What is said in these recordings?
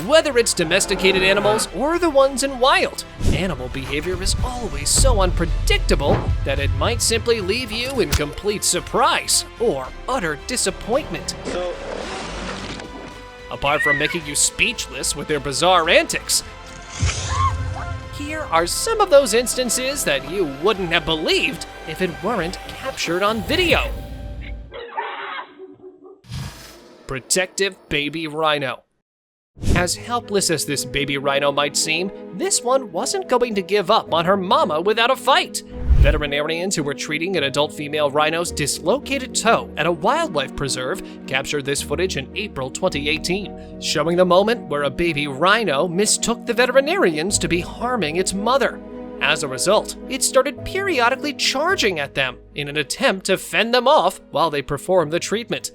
Whether it's domesticated animals or the ones in wild, animal behavior is always so unpredictable that it might simply leave you in complete surprise or utter disappointment. Apart from making you speechless with their bizarre antics, here are some of those instances that you wouldn't have believed if it weren't captured on video. Protective baby rhino. As helpless as this baby rhino might seem, this one wasn't going to give up on her mama without a fight. Veterinarians who were treating an adult female rhino's dislocated toe at a wildlife preserve captured this footage in April 2018, showing the moment where a baby rhino mistook the veterinarians to be harming its mother. As a result, it started periodically charging at them in an attempt to fend them off while they performed the treatment.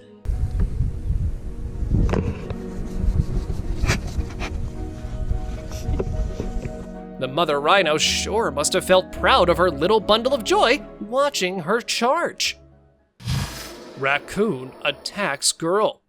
The mother rhino sure must have felt proud of her little bundle of joy watching her charge. Raccoon attacks girl.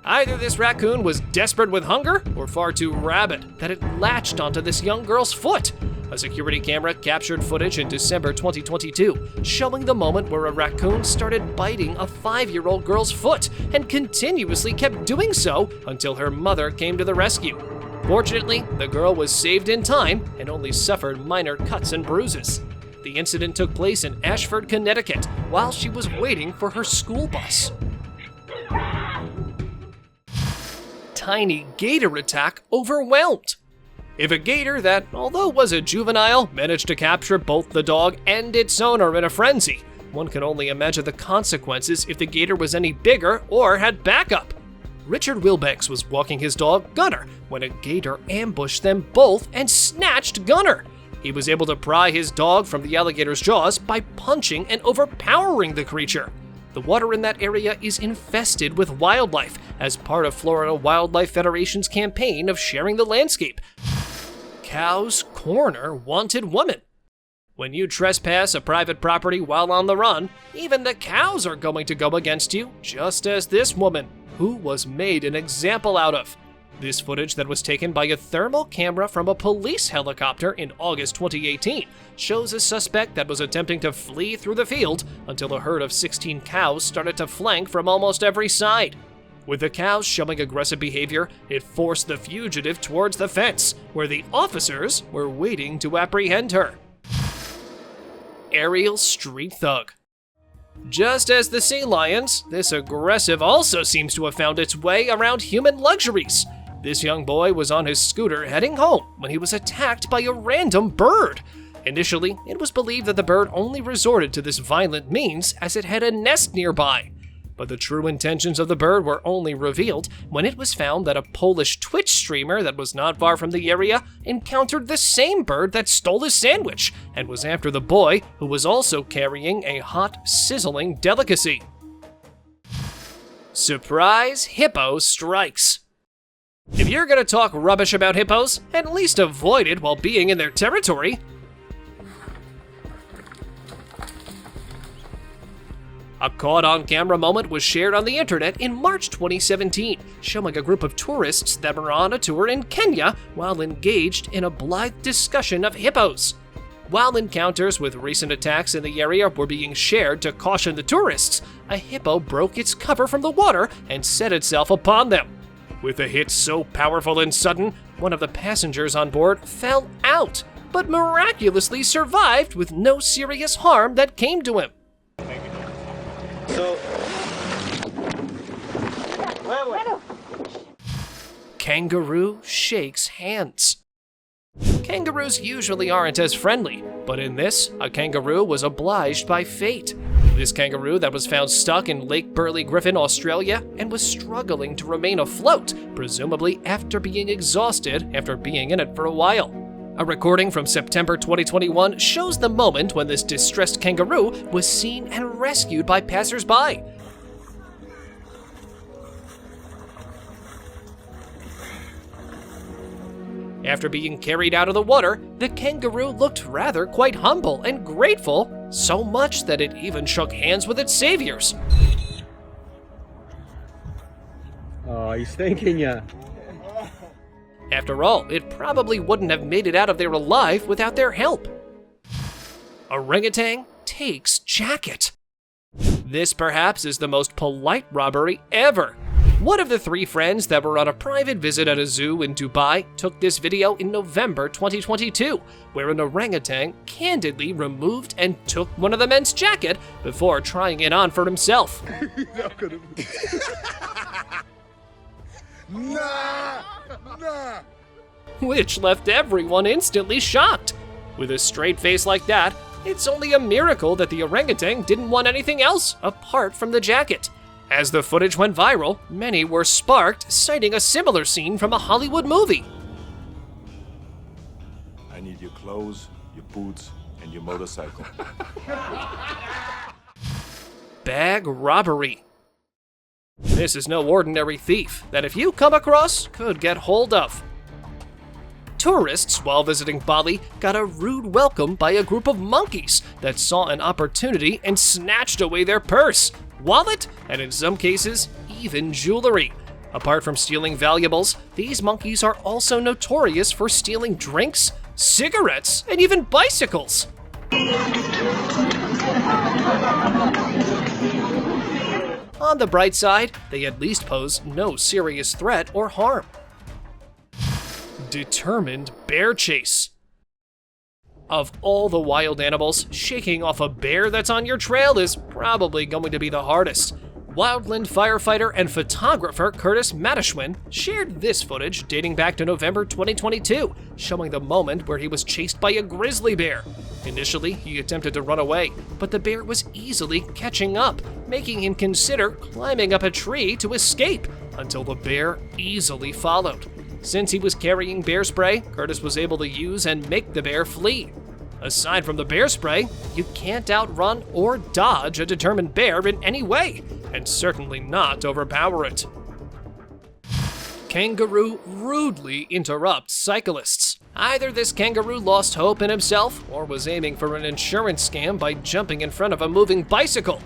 Either this raccoon was desperate with hunger or far too rabid that it latched onto this young girl's foot. A security camera captured footage in December 2022, showing the moment where a raccoon started biting a 5-year-old girl's foot and continuously kept doing so until her mother came to the rescue. Fortunately, the girl was saved in time and only suffered minor cuts and bruises. The incident took place in Ashford, Connecticut, while she was waiting for her school bus. Tiny gator attack overwhelmed. If a gator that, although was a juvenile, managed to capture both the dog and its owner in a frenzy, one can only imagine the consequences if the gator was any bigger or had backup. Richard Wilbanks was walking his dog, Gunner, when a gator ambushed them both and snatched Gunner. He was able to pry his dog from the alligator's jaws by punching and overpowering the creature. The water in that area is infested with wildlife as part of Florida Wildlife Federation's campaign of sharing the landscape. Cows corner wanted woman. When you trespass a private property while on the run, even the cows are going to go against you, just as this woman, who was made an example out of. This footage that was taken by a thermal camera from a police helicopter in August 2018 shows a suspect that was attempting to flee through the field until a herd of 16 cows started to flank from almost every side. With the cows showing aggressive behavior, it forced the fugitive towards the fence, where the officers were waiting to apprehend her. Aerial street thug. Just as the sea lions, this aggressive also seems to have found its way around human luxuries. This young boy was on his scooter heading home when he was attacked by a random bird. Initially, it was believed that the bird only resorted to this violent means as it had a nest nearby. But the true intentions of the bird were only revealed when it was found that a Polish Twitch streamer that was not far from the area encountered the same bird that stole his sandwich and was after the boy, who was also carrying a hot, sizzling delicacy. Surprise Hippo Strikes. If you're gonna talk rubbish about hippos, at least avoid it while being in their territory. A caught-on-camera moment was shared on the internet in March 2017, showing a group of tourists that were on a tour in Kenya while engaged in a blithe discussion of hippos. While encounters with recent attacks in the area were being shared to caution the tourists, a hippo broke its cover from the water and set itself upon them. With a hit so powerful and sudden, one of the passengers on board fell out, but miraculously survived with no serious harm that came to him. Kangaroo shakes hands. Kangaroos usually aren't as friendly, but in this, a kangaroo was obliged by fate. This kangaroo that was found stuck in Lake Burley Griffin, Australia, and was struggling to remain afloat, presumably after being exhausted after being in it for a while. A recording from September 2021 shows the moment when this distressed kangaroo was seen and rescued by passers-by. After being carried out of the water, the kangaroo looked rather quite humble and grateful, so much that it even shook hands with its saviors. Oh, he's thanking you. After all, it probably wouldn't have made it out of there alive without their help. Orangutan takes jacket. This perhaps is the most polite robbery ever. One of the three friends that were on a private visit at a zoo in Dubai took this video in November 2022, where an orangutan candidly removed and took one of the men's jacket before trying it on for himself. Nah! Which left everyone instantly shocked. With a straight face like that, it's only a miracle that the orangutan didn't want anything else apart from the jacket. As the footage went viral, many were sparked, citing a similar scene from a Hollywood movie. I need your clothes, your boots, and your motorcycle. Bag robbery. This is no ordinary thief that if you come across, could get hold of. Tourists, while visiting Bali, got a rude welcome by a group of monkeys that saw an opportunity and snatched away their purse, wallet, and in some cases, even jewelry. Apart from stealing valuables, these monkeys are also notorious for stealing drinks, cigarettes, and even bicycles. On the bright side, they at least pose no serious threat or harm. Determined bear chase. Of all the wild animals, shaking off a bear that's on your trail is probably going to be the hardest. Wildland firefighter and photographer Curtis Matishwin shared this footage dating back to November 2022, showing the moment where he was chased by a grizzly bear. Initially, he attempted to run away, but the bear was easily catching up, making him consider climbing up a tree to escape, until the bear easily followed. Since he was carrying bear spray, Curtis was able to use and make the bear flee. Aside from the bear spray, you can't outrun or dodge a determined bear in any way, and certainly not overpower it. Kangaroo rudely interrupts cyclists. Either this kangaroo lost hope in himself or was aiming for an insurance scam by jumping in front of a moving bicycle.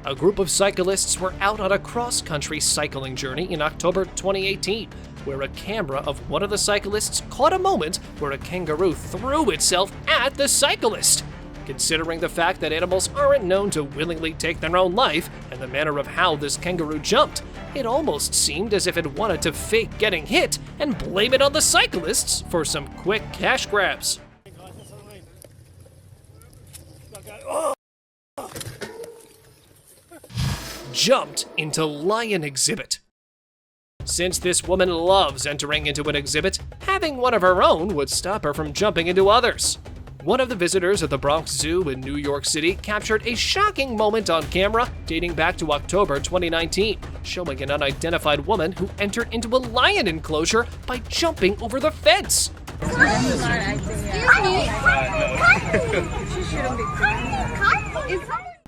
A group of cyclists were out on a cross-country cycling journey in October 2018, where a camera of one of the cyclists caught a moment where a kangaroo threw itself at the cyclist. Considering the fact that animals aren't known to willingly take their own life and the manner of how this kangaroo jumped, it almost seemed as if it wanted to fake getting hit and blame it on the cyclists for some quick cash grabs. Jumped into lion exhibit. Since this woman loves entering into an exhibit, having one of her own would stop her from jumping into others. One of the visitors at the Bronx Zoo in New York City captured a shocking moment on camera dating back to October 2019, showing an unidentified woman who entered into a lion enclosure by jumping over the fence.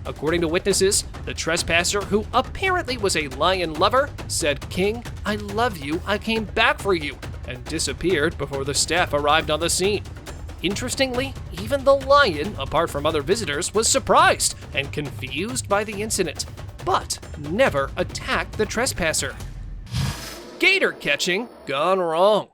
According to witnesses, the trespasser, who apparently was a lion lover, said, "King, I love you, I came back for you," and disappeared before the staff arrived on the scene. Interestingly, even the lion, apart from other visitors, was surprised and confused by the incident, but never attacked the trespasser. Gator catching gone wrong.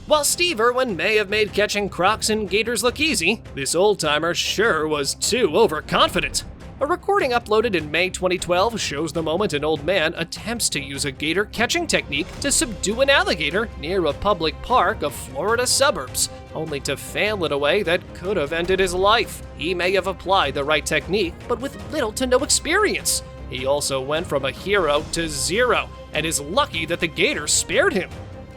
While Steve Irwin may have made catching crocs and gators look easy, this old-timer sure was too overconfident. A recording uploaded in May 2012 shows the moment an old man attempts to use a gator catching technique to subdue an alligator near a public park of Florida suburbs, only to fail in a way that could have ended his life. He may have applied the right technique, but with little to no experience. He also went from a hero to zero, and is lucky that the gator spared him.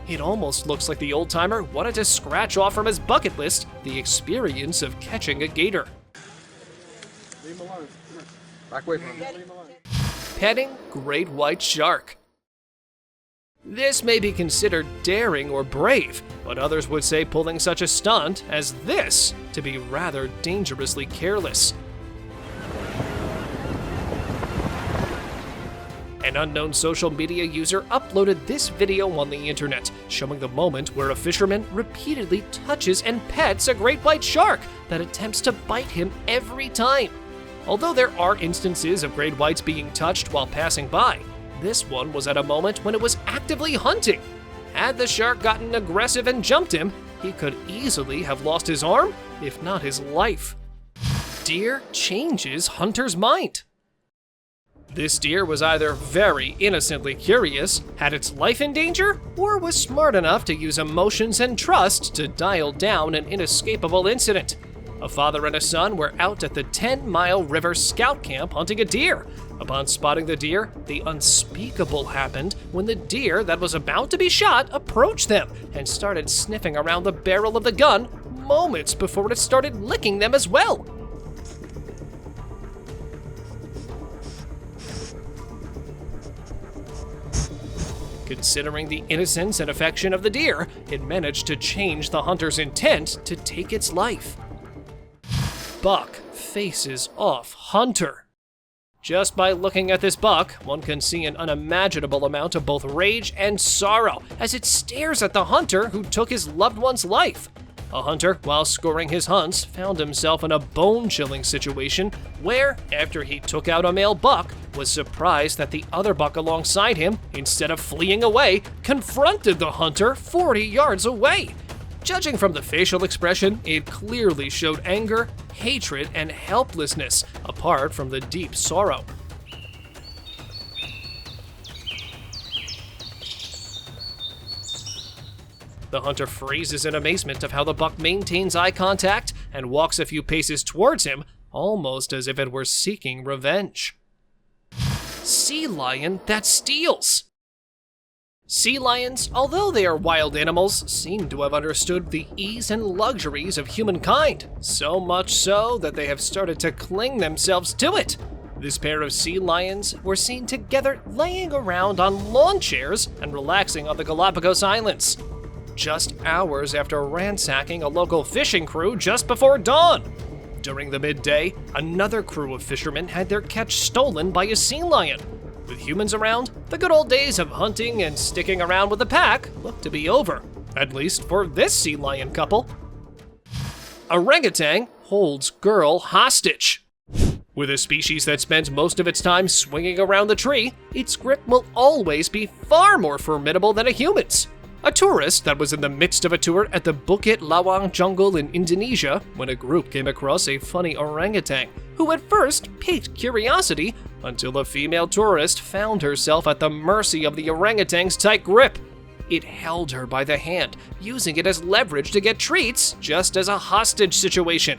It almost looks like the old-timer wanted to scratch off from his bucket list the experience of catching a gator. Leave him alone. Back away from him. Leave him alone. Petting great white shark. This may be considered daring or brave, but others would say pulling such a stunt as this to be rather dangerously careless. An unknown social media user uploaded this video on the internet, showing the moment where a fisherman repeatedly touches and pets a great white shark that attempts to bite him every time. Although there are instances of great whites being touched while passing by, This one was at a moment when it was actively hunting. Had the shark gotten aggressive and jumped him, he could easily have lost his arm, if not his life. Deer changes hunter's mind. This deer was either very innocently curious, had its life in danger, or was smart enough to use emotions and trust to dial down an inescapable incident. A father and a son were out at the 10-mile river scout camp hunting a deer. Upon spotting the deer, the unspeakable happened when the deer that was about to be shot approached them and started sniffing around the barrel of the gun moments before it started licking them as well. Considering the innocence and affection of the deer, it managed to change the hunter's intent to take its life. Buck faces off hunter. Just by looking at this buck, one can see an unimaginable amount of both rage and sorrow as it stares at the hunter who took his loved one's life. A hunter, while scoring his hunts, found himself in a bone-chilling situation where, after he took out a male buck, was surprised that the other buck alongside him, instead of fleeing away, confronted the hunter 40 yards away. Judging from the facial expression, it clearly showed anger, hatred, and helplessness, apart from the deep sorrow. The hunter freezes in amazement of how the buck maintains eye contact and walks a few paces towards him, almost as if it were seeking revenge. Sea lion that steals. Sea lions, although they are wild animals, seem to have understood the ease and luxuries of humankind, so much so that they have started to cling themselves to it. This pair of sea lions were seen together laying around on lawn chairs and relaxing on the Galapagos Islands, just hours after ransacking a local fishing crew just before dawn. During the midday, another crew of fishermen had their catch stolen by a sea lion. With humans around, the good old days of hunting and sticking around with the pack looked to be over, at least for this sea lion couple. Orangutan holds girl hostage. With a species that spends most of its time swinging around the tree, its grip will always be far more formidable than a human's. A tourist that was in the midst of a tour at the Bukit Lawang jungle in Indonesia when a group came across a funny orangutan, who at first piqued curiosity until a female tourist found herself at the mercy of the orangutan's tight grip. It held her by the hand, using it as leverage to get treats, just as a hostage situation.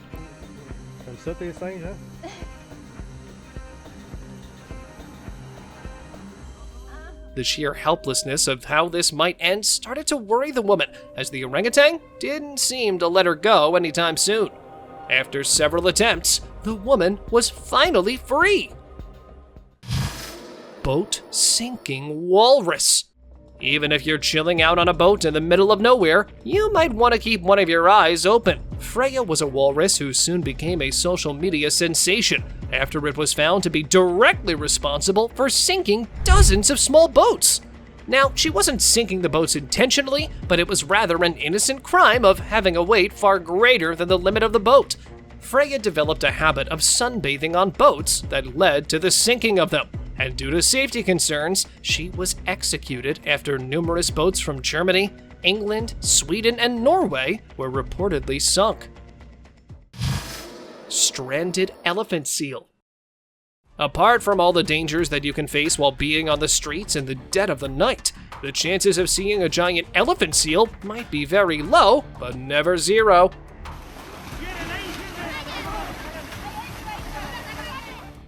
The sheer helplessness of how this might end started to worry the woman, as the orangutan didn't seem to let her go anytime soon. After several attempts, the woman was finally free. Boat sinking walrus. Even if you're chilling out on a boat in the middle of nowhere, you might want to keep one of your eyes open. Freya was a walrus who soon became a social media sensation after it was found to be directly responsible for sinking dozens of small boats. Now, she wasn't sinking the boats intentionally, but it was rather an innocent crime of having a weight far greater than the limit of the boat. Freya developed a habit of sunbathing on boats that led to the sinking of them, and due to safety concerns, she was executed after numerous boats from Germany, England, Sweden, and Norway were reportedly sunk. Stranded elephant seal. Apart from all the dangers that you can face while being on the streets in the dead of the night, the chances of seeing a giant elephant seal might be very low, but never zero.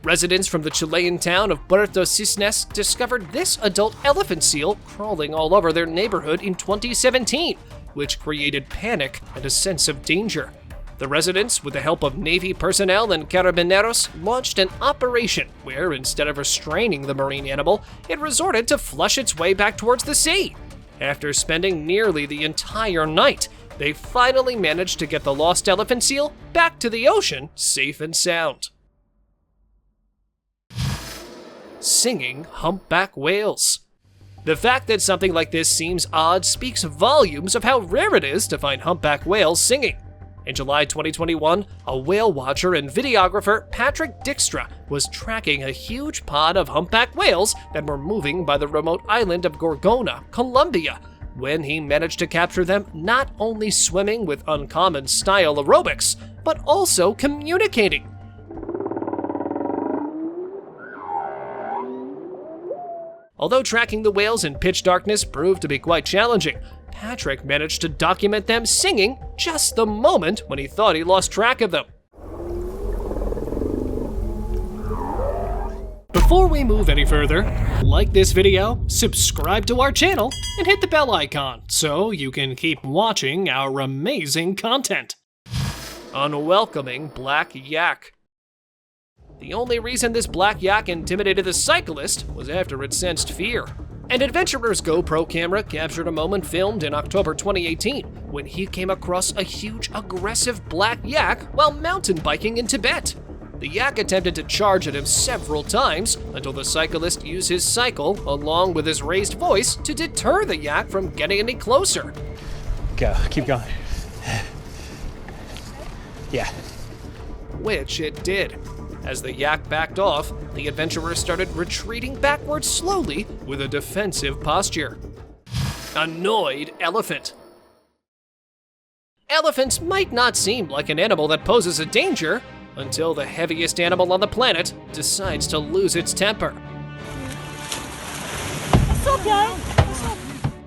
Residents from the Chilean town of Puerto Cisnes discovered this adult elephant seal crawling all over their neighborhood in 2017, which created panic and a sense of danger. The residents, with the help of Navy personnel and carabineros, launched an operation where, instead of restraining the marine animal, it resorted to flush its way back towards the sea. After spending nearly the entire night, they finally managed to get the lost elephant seal back to the ocean safe and sound. Singing humpback whales. The fact that something like this seems odd speaks volumes of how rare it is to find humpback whales singing. In July 2021, a whale watcher and videographer, Patrick Dijkstra, was tracking a huge pod of humpback whales that were moving by the remote island of Gorgona, Colombia, when he managed to capture them not only swimming with uncommon style aerobics, but also communicating. Although tracking the whales in pitch darkness proved to be quite challenging, Patrick managed to document them singing just the moment when he thought he lost track of them. Before we move any further, like this video, subscribe to our channel, and hit the bell icon so you can keep watching our amazing content. Unwelcoming Black Yak. The only reason this black yak intimidated the cyclist was after it sensed fear. An adventurer's GoPro camera captured a moment filmed in October 2018 when he came across a huge aggressive black yak while mountain biking in Tibet. The yak attempted to charge at him several times until the cyclist used his cycle along with his raised voice to deter the yak from getting any closer. Go, keep going. Yeah. Which it did. As the yak backed off, the adventurer started retreating backwards slowly with a defensive posture. Annoyed Elephant. Elephants might not seem like an animal that poses a danger until the heaviest animal on the planet decides to lose its temper. What's up, guys? What's up?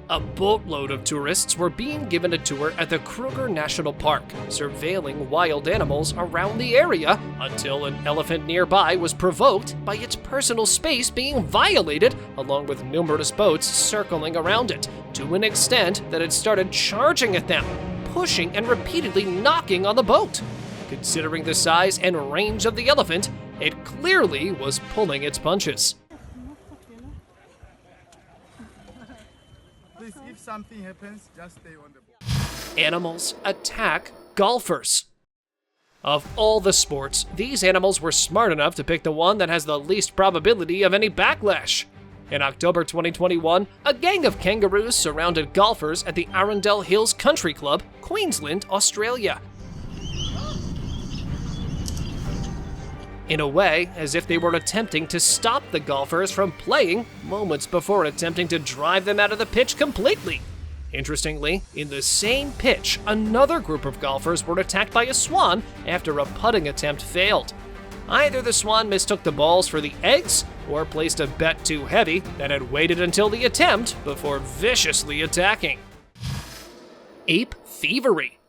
A boatload of tourists were being given a tour at the Kruger National Park, surveilling wild animals around the area until an elephant nearby was provoked by its personal space being violated, along with numerous boats circling around it, to an extent that it started charging at them, pushing and repeatedly knocking on the boat. Considering the size and range of the elephant, it clearly was pulling its punches. Please, if something happens, just stay on the boat. Animals attack golfers. Of all the sports, these animals were smart enough to pick the one that has the least probability of any backlash. In October 2021, a gang of kangaroos surrounded golfers at the Arundel Hills Country Club, Queensland, Australia. In a way, as if they were attempting to stop the golfers from playing moments before attempting to drive them out of the pitch completely. Interestingly, in the same pitch, another group of golfers were attacked by a swan after a putting attempt failed. Either the swan mistook the balls for the eggs, or placed a bet too heavy that had waited until the attempt before viciously attacking. Ape thievery.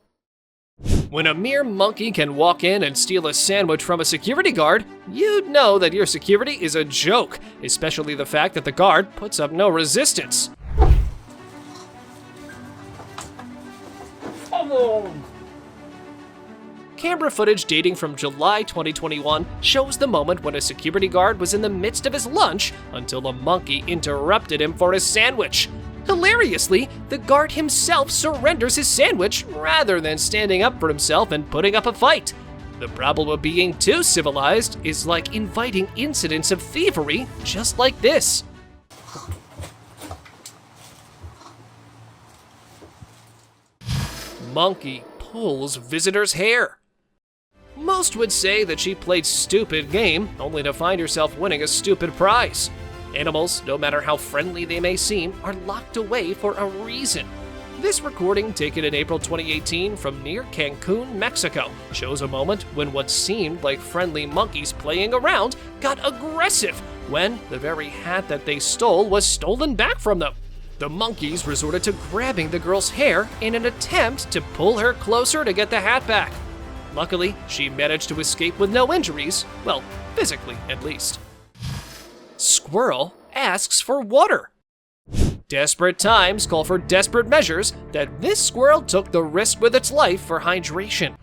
When a mere monkey can walk in and steal a sandwich from a security guard, you'd know that your security is a joke, especially the fact that the guard puts up no resistance. Camera footage dating from July 2021 shows the moment when a security guard was in the midst of his lunch until a monkey interrupted him for his sandwich. Hilariously, the guard himself surrenders his sandwich rather than standing up for himself and putting up a fight. The problem of being too civilized is like inviting incidents of thievery just like this. Monkey pulls visitor's hair. Most would say that she played stupid game only to find herself winning a stupid prize. Animals, no matter how friendly they may seem, are locked away for a reason. This recording, taken in April 2018 from near Cancun, Mexico, shows a moment when what seemed like friendly monkeys playing around got aggressive when the very hat that they stole was stolen back from them. The monkeys resorted to grabbing the girl's hair in an attempt to pull her closer to get the hat back. Luckily, she managed to escape with no injuries, well, physically at least. Squirrel asks for water. Desperate times call for desperate measures that this squirrel took the risk with its life for hydration.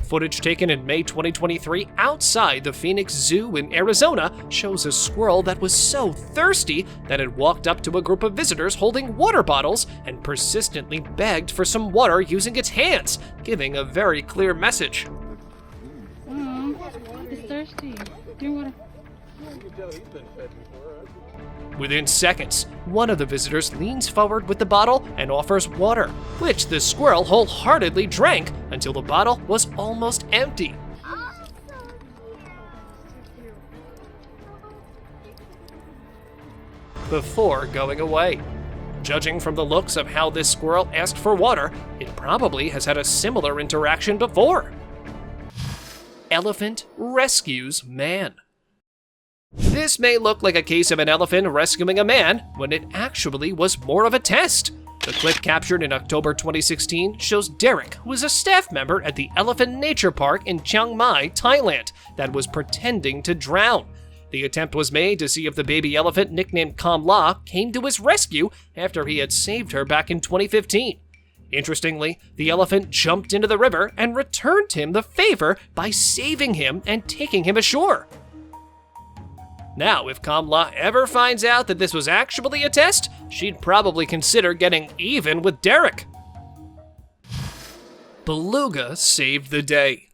Footage taken in May 2023 outside the Phoenix Zoo in Arizona shows a squirrel that was so thirsty that it walked up to a group of visitors holding water bottles and persistently begged for some water using its hands, giving a very clear message. It's thirsty. Your water. Within seconds, one of the visitors leans forward with the bottle and offers water, which the squirrel wholeheartedly drank until the bottle was almost empty. Before going away. Judging from the looks of how this squirrel asked for water, it probably has had a similar interaction before. Elephant rescues man. This may look like a case of an elephant rescuing a man when it actually was more of a test. The clip captured in October 2016 shows Derek, who is a staff member at the Elephant Nature Park in Chiang Mai, Thailand, that was pretending to drown. The attempt was made to see if the baby elephant nicknamed Kamla came to his rescue after he had saved her back in 2015. Interestingly, the elephant jumped into the river and returned him the favor by saving him and taking him ashore. Now, if Kamla ever finds out that this was actually a test, she'd probably consider getting even with Derek. Beluga saved the day.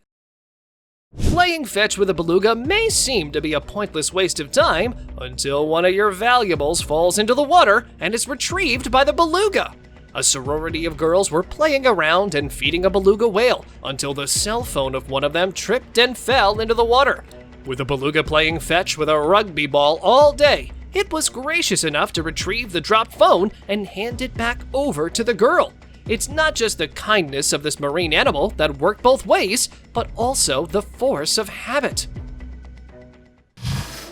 Playing fetch with a beluga may seem to be a pointless waste of time until one of your valuables falls into the water and is retrieved by the beluga. A sorority of girls were playing around and feeding a beluga whale until the cell phone of one of them tripped and fell into the water. With a beluga playing fetch with a rugby ball all day, it was gracious enough to retrieve the dropped phone and hand it back over to the girl. It's not just the kindness of this marine animal that worked both ways, but also the force of habit.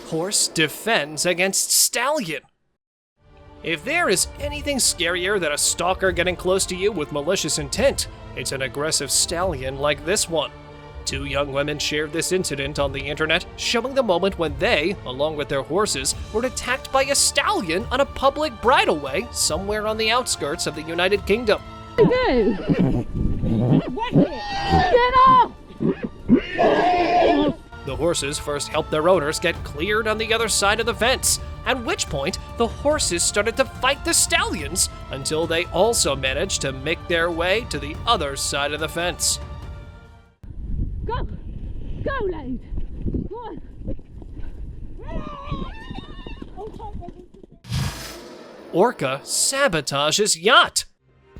Horse defends against stallion. If there is anything scarier than a stalker getting close to you with malicious intent, it's an aggressive stallion like this one. Two young women shared this incident on the internet, showing the moment when they, along with their horses, were attacked by a stallion on a public bridleway somewhere on the outskirts of the United Kingdom. Do. Get off! The horses first helped their owners get cleared on the other side of the fence, at which point the horses started to fight the stallions until they also managed to make their way to the other side of the fence. Go! Go, lad! Go on! Orca sabotages yacht.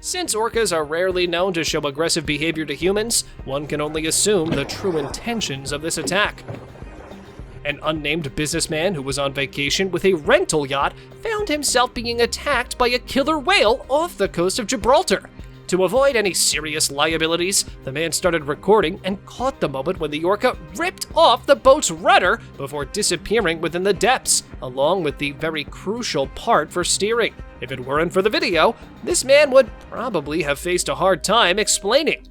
Since orcas are rarely known to show aggressive behavior to humans, one can only assume the true intentions of this attack. An unnamed businessman who was on vacation with a rental yacht found himself being attacked by a killer whale off the coast of Gibraltar. To avoid any serious liabilities, the man started recording and caught the moment when the orca ripped off the boat's rudder before disappearing within the depths, along with the very crucial part for steering. If it weren't for the video, this man would probably have faced a hard time explaining.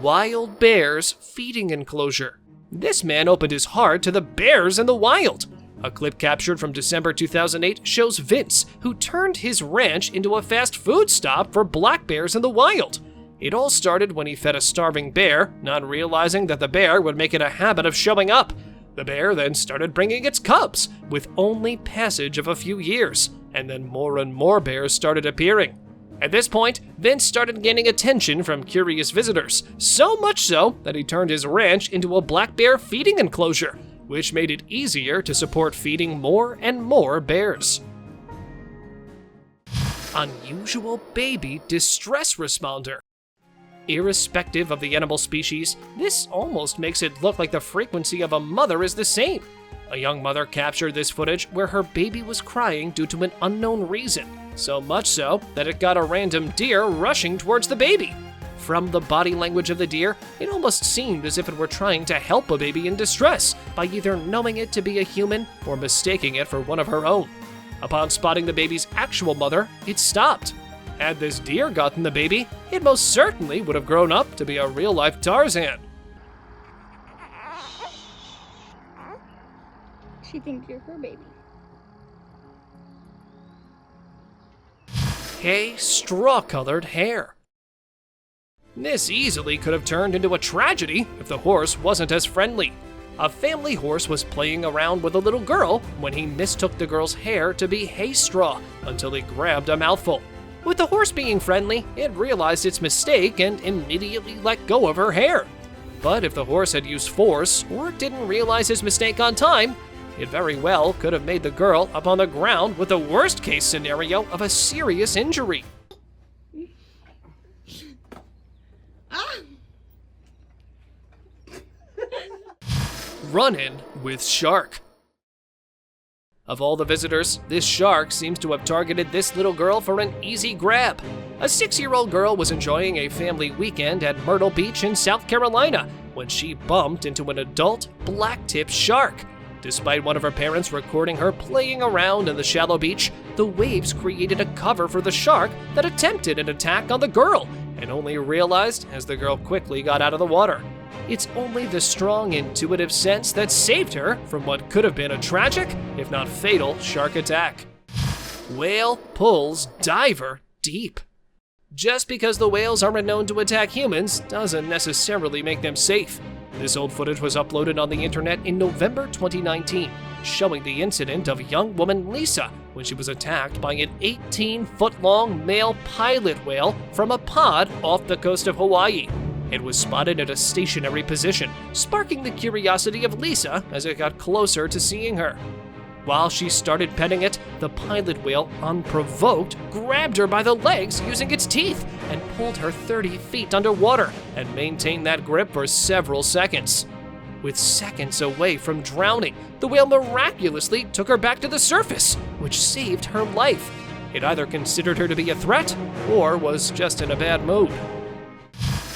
Wild bears feeding enclosure. This man opened his heart to the bears in the wild. A clip captured from December 2008 shows Vince, who turned his ranch into a fast food stop for black bears in the wild. It all started when he fed a starving bear, not realizing that the bear would make it a habit of showing up. The bear then started bringing its cubs, with only passage of a few years, and then more and more bears started appearing. At this point, Vince started gaining attention from curious visitors, so much so that he turned his ranch into a black bear feeding enclosure, which made it easier to support feeding more and more bears. Unusual baby distress responder. Irrespective of the animal species, this almost makes it look like the frequency of a mother is the same. A young mother captured this footage where her baby was crying due to an unknown reason, so much so that it got a random deer rushing towards the baby. From the body language of the deer, it almost seemed as if it were trying to help a baby in distress by either knowing it to be a human or mistaking it for one of her own. Upon spotting the baby's actual mother, it stopped. Had this deer gotten the baby, it most certainly would have grown up to be a real-life Tarzan. She thinks you're her baby. Hay straw-colored hair. This easily could have turned into a tragedy if the horse wasn't as friendly. A family horse was playing around with a little girl when he mistook the girl's hair to be hay straw until he grabbed a mouthful. With the horse being friendly, it realized its mistake and immediately let go of her hair. But if the horse had used force or didn't realize his mistake on time, it very well could have made the girl up on the ground with the worst-case scenario of a serious injury. Run-in with shark. Of all the visitors, this shark seems to have targeted this little girl for an easy grab. A 6-year-old girl was enjoying a family weekend at Myrtle Beach in South Carolina when she bumped into an adult black-tipped shark. Despite one of her parents recording her playing around in the shallow beach, the waves created a cover for the shark that attempted an attack on the girl and only realized as the girl quickly got out of the water. It's only the strong intuitive sense that saved her from what could have been a tragic, if not fatal, shark attack. Whale pulls diver deep. Just because the whales aren't known to attack humans doesn't necessarily make them safe. This old footage was uploaded on the internet in November 2019, showing the incident of young woman Lisa when she was attacked by an 18-foot-long male pilot whale from a pod off the coast of Hawaii. It was spotted at a stationary position, sparking the curiosity of Lisa as it got closer to seeing her. While she started petting it, the pilot whale, unprovoked, grabbed her by the legs using its teeth and pulled her 30 feet underwater and maintained that grip for several seconds. With seconds away from drowning, the whale miraculously took her back to the surface, which saved her life. It either considered her to be a threat or was just in a bad mood.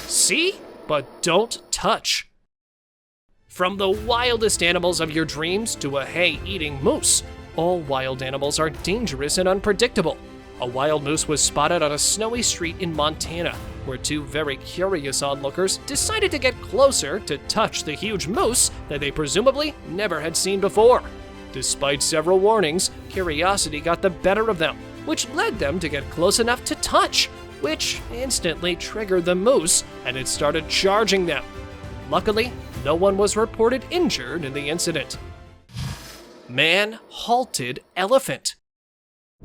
See, but don't touch. From the wildest animals of your dreams to a hay-eating moose, all wild animals are dangerous and unpredictable. A wild moose was spotted on a snowy street in Montana, where two very curious onlookers decided to get closer to touch the huge moose that they presumably never had seen before. Despite several warnings, curiosity got the better of them, which led them to get close enough to touch, which instantly triggered the moose and it started charging them. Luckily, no one was reported injured in the incident. Man halted elephant.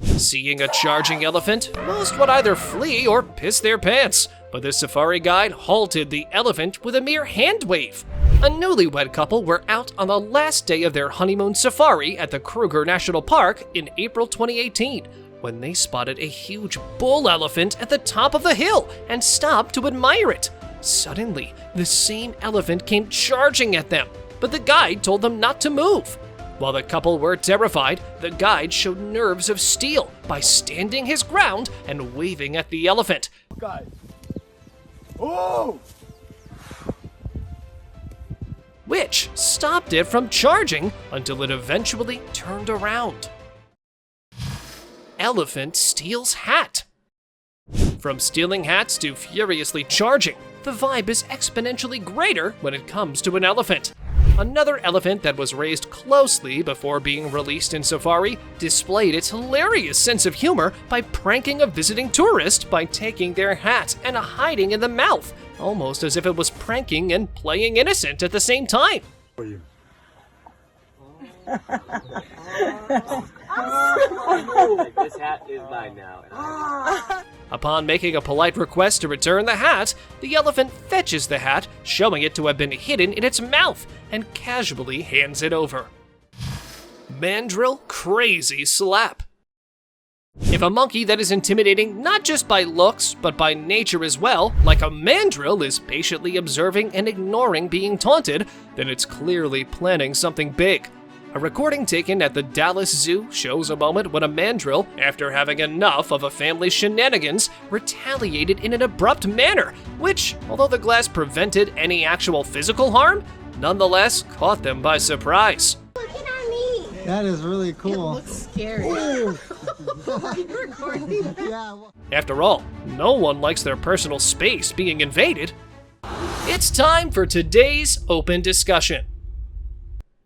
Seeing a charging elephant, most would either flee or piss their pants, but this safari guide halted the elephant with a mere hand wave. A newlywed couple were out on the last day of their honeymoon safari at the Kruger National Park in April 2018, when they spotted a huge bull elephant at the top of the hill and stopped to admire it. Suddenly, the same elephant came charging at them, but the guide told them not to move. While the couple were terrified, the guide showed nerves of steel by standing his ground and waving at the elephant. Guys. Oh! Which stopped it from charging until it eventually turned around. Elephant steals hat. From stealing hats to furiously charging, the vibe is exponentially greater when it comes to an elephant. Another elephant that was raised closely before being released in safari displayed its hilarious sense of humor by pranking a visiting tourist by taking their hat and hiding in the mouth, almost as if it was pranking and playing innocent at the same time. This hat is mine now. Upon making a polite request to return the hat, the elephant fetches the hat, showing it to have been hidden in its mouth, and casually hands it over. Mandrill crazy slap. If a monkey that is intimidating not just by looks, but by nature as well, like a mandrill is patiently observing and ignoring being taunted, then it's clearly planning something big. A recording taken at the Dallas Zoo shows a moment when a mandrill, after having enough of a family's shenanigans, retaliated in an abrupt manner, which, although the glass prevented any actual physical harm, nonetheless caught them by surprise. Looking at me. That is really cool. It looks scary. Are you recording? Yeah. After all, no one likes their personal space being invaded. It's time for today's open discussion.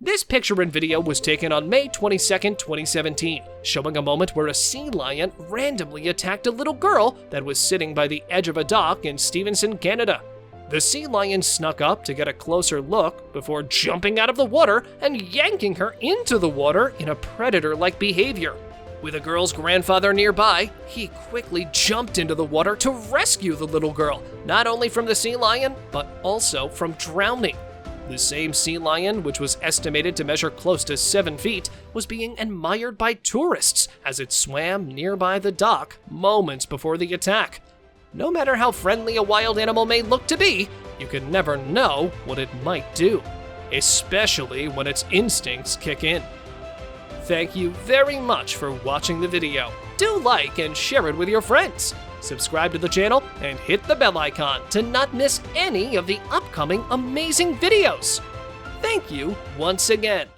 This picture and video was taken on May 22nd, 2017, showing a moment where a sea lion randomly attacked a little girl that was sitting by the edge of a dock in Stevenson, Canada. The sea lion snuck up to get a closer look before jumping out of the water and yanking her into the water in a predator-like behavior. With the girl's grandfather nearby, he quickly jumped into the water to rescue the little girl, not only from the sea lion, but also from drowning. The same sea lion, which was estimated to measure close to 7 feet, was being admired by tourists as it swam nearby the dock moments before the attack. No matter how friendly a wild animal may look to be, you can never know what it might do, especially when its instincts kick in. Thank you very much for watching the video. Do like and share it with your friends. Subscribe to the channel and hit the bell icon to not miss any of the upcoming amazing videos. Thank you once again.